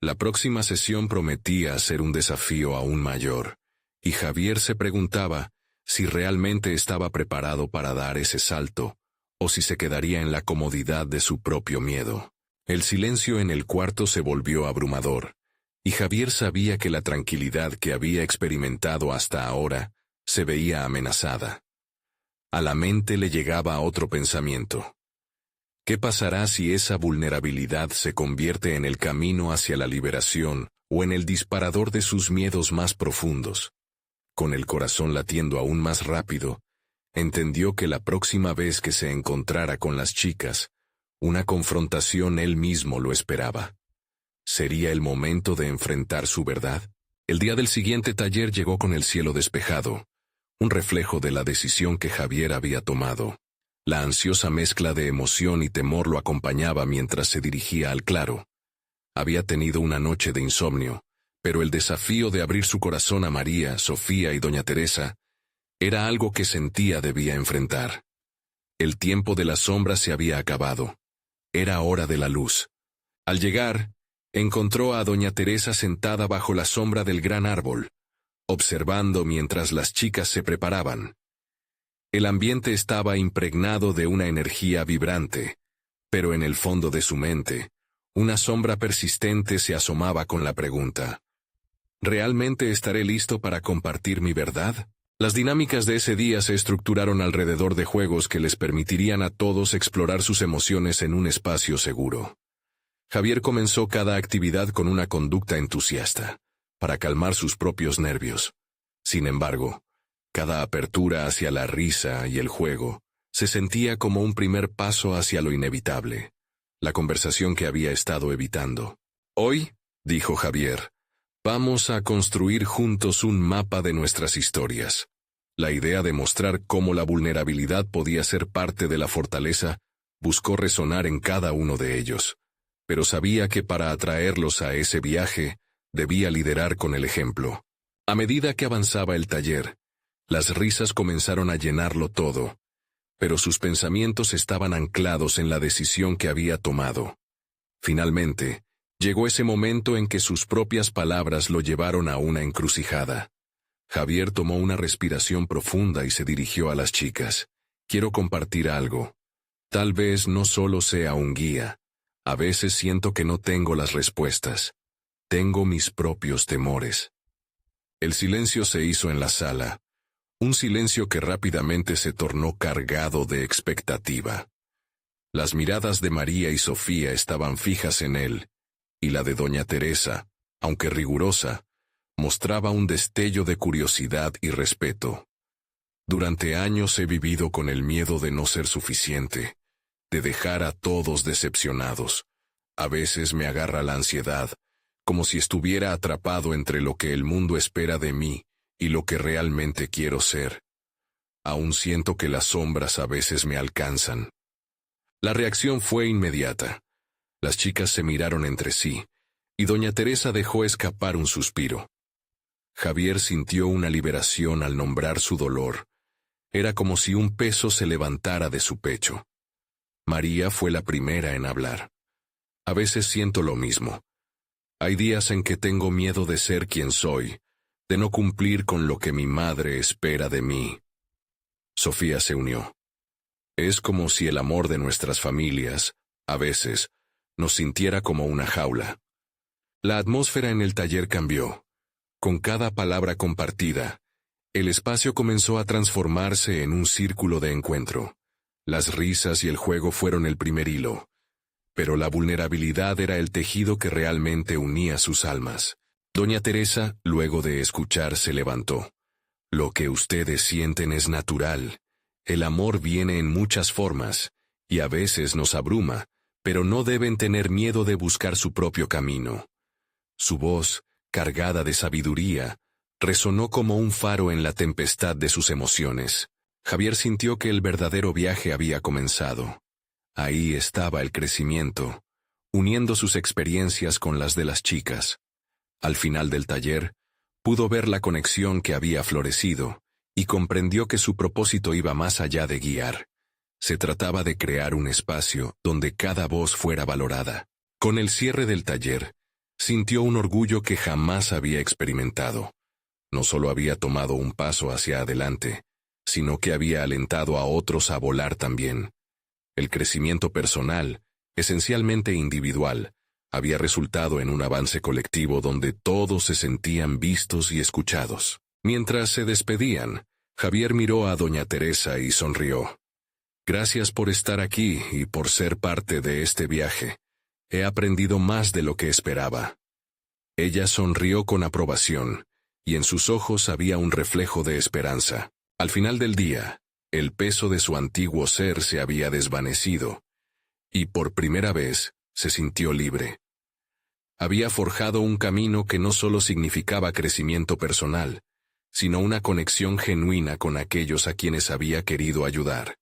La próxima sesión prometía ser un desafío aún mayor, y Javier se preguntaba si realmente estaba preparado para dar ese salto, o si se quedaría en la comodidad de su propio miedo. El silencio en el cuarto se volvió abrumador, y Javier sabía que la tranquilidad que había experimentado hasta ahora se veía amenazada. A la mente le llegaba otro pensamiento. ¿Qué pasará si esa vulnerabilidad se convierte en el camino hacia la liberación o en el disparador de sus miedos más profundos? Con el corazón latiendo aún más rápido, entendió que la próxima vez que se encontrara con las chicas, una confrontación él mismo lo esperaba. ¿Sería el momento de enfrentar su verdad? El día del siguiente taller llegó con el cielo despejado, un reflejo de la decisión que Javier había tomado. La ansiosa mezcla de emoción y temor lo acompañaba mientras se dirigía al claro. Había tenido una noche de insomnio, pero el desafío de abrir su corazón a María, Sofía y doña Teresa era algo que sentía debía enfrentar. El tiempo de las sombras se había acabado. Era hora de la luz. Al llegar, encontró a doña Teresa sentada bajo la sombra del gran árbol, observando mientras las chicas se preparaban. El ambiente estaba impregnado de una energía vibrante, pero en el fondo de su mente, una sombra persistente se asomaba con la pregunta: ¿realmente estaré listo para compartir mi verdad? Las dinámicas de ese día se estructuraron alrededor de juegos que les permitirían a todos explorar sus emociones en un espacio seguro. Javier comenzó cada actividad con una conducta entusiasta, para calmar sus propios nervios. Sin embargo, cada apertura hacia la risa y el juego se sentía como un primer paso hacia lo inevitable, la conversación que había estado evitando. Hoy, dijo Javier, vamos a construir juntos un mapa de nuestras historias. La idea de mostrar cómo la vulnerabilidad podía ser parte de la fortaleza buscó resonar en cada uno de ellos, pero sabía que para atraerlos a ese viaje debía liderar con el ejemplo. A medida que avanzaba el taller, las risas comenzaron a llenarlo todo, pero sus pensamientos estaban anclados en la decisión que había tomado. Finalmente, llegó ese momento en que sus propias palabras lo llevaron a una encrucijada. Javier tomó una respiración profunda y se dirigió a las chicas. Quiero compartir algo. Tal vez no solo sea un guía. A veces siento que no tengo las respuestas. Tengo mis propios temores. El silencio se hizo en la sala. Un silencio que rápidamente se tornó cargado de expectativa. Las miradas de María y Sofía estaban fijas en él, y la de doña Teresa, aunque rigurosa, mostraba un destello de curiosidad y respeto. Durante años he vivido con el miedo de no ser suficiente, de dejar a todos decepcionados. A veces me agarra la ansiedad, como si estuviera atrapado entre lo que el mundo espera de mí y lo que realmente quiero ser. Aún siento que las sombras a veces me alcanzan. La reacción fue inmediata. Las chicas se miraron entre sí, y doña Teresa dejó escapar un suspiro. Javier sintió una liberación al nombrar su dolor. Era como si un peso se levantara de su pecho. María fue la primera en hablar. A veces siento lo mismo. Hay días en que tengo miedo de ser quien soy, de no cumplir con lo que mi madre espera de mí. Sofía se unió. Es como si el amor de nuestras familias, a veces, nos sintiera como una jaula. La atmósfera en el taller cambió. Con cada palabra compartida, el espacio comenzó a transformarse en un círculo de encuentro. Las risas y el juego fueron el primer hilo, pero la vulnerabilidad era el tejido que realmente unía sus almas. Doña Teresa, luego de escuchar, se levantó. Lo que ustedes sienten es natural. El amor viene en muchas formas, y a veces nos abruma, pero no deben tener miedo de buscar su propio camino. Su voz, cargada de sabiduría, resonó como un faro en la tempestad de sus emociones. Javier sintió que el verdadero viaje había comenzado. Ahí estaba el crecimiento, uniendo sus experiencias con las de las chicas. Al final del taller, pudo ver la conexión que había florecido, y comprendió que su propósito iba más allá de guiar. Se trataba de crear un espacio donde cada voz fuera valorada. Con el cierre del taller, sintió un orgullo que jamás había experimentado. No solo había tomado un paso hacia adelante, sino que había alentado a otros a volar también. El crecimiento personal, esencialmente individual, había resultado en un avance colectivo donde todos se sentían vistos y escuchados. Mientras se despedían, Javier miró a doña Teresa y sonrió. Gracias por estar aquí y por ser parte de este viaje. He aprendido más de lo que esperaba. Ella sonrió con aprobación, y en sus ojos había un reflejo de esperanza. Al final del día, el peso de su antiguo ser se había desvanecido, y por primera vez se sintió libre. Había forjado un camino que no solo significaba crecimiento personal, sino una conexión genuina con aquellos a quienes había querido ayudar.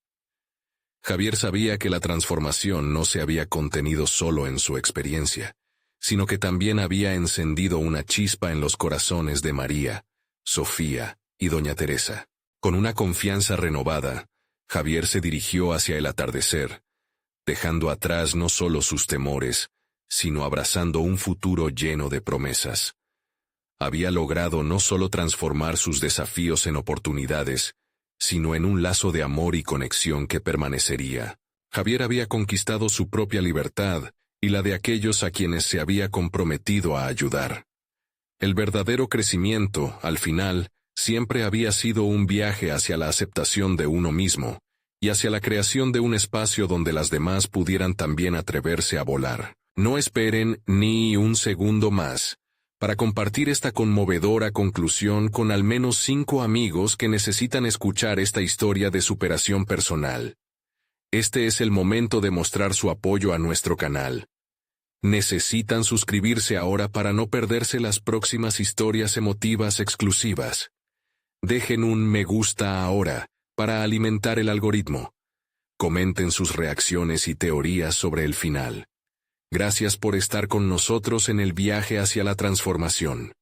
Javier sabía que la transformación no se había contenido solo en su experiencia, sino que también había encendido una chispa en los corazones de María, Sofía y doña Teresa. Con una confianza renovada, Javier se dirigió hacia el atardecer, dejando atrás no solo sus temores, sino abrazando un futuro lleno de promesas. Había logrado no solo transformar sus desafíos en oportunidades, sino en un lazo de amor y conexión que permanecería. Javier había conquistado su propia libertad y la de aquellos a quienes se había comprometido a ayudar. El verdadero crecimiento, al final, siempre había sido un viaje hacia la aceptación de uno mismo, y hacia la creación de un espacio donde las demás pudieran también atreverse a volar. No esperen ni un segundo más para compartir esta conmovedora conclusión con al menos 5 amigos que necesitan escuchar esta historia de superación personal. Este es el momento de mostrar su apoyo a nuestro canal. Necesitan suscribirse ahora para no perderse las próximas historias emotivas exclusivas. Dejen un me gusta ahora para alimentar el algoritmo. Comenten sus reacciones y teorías sobre el final. Gracias por estar con nosotros en el viaje hacia la transformación.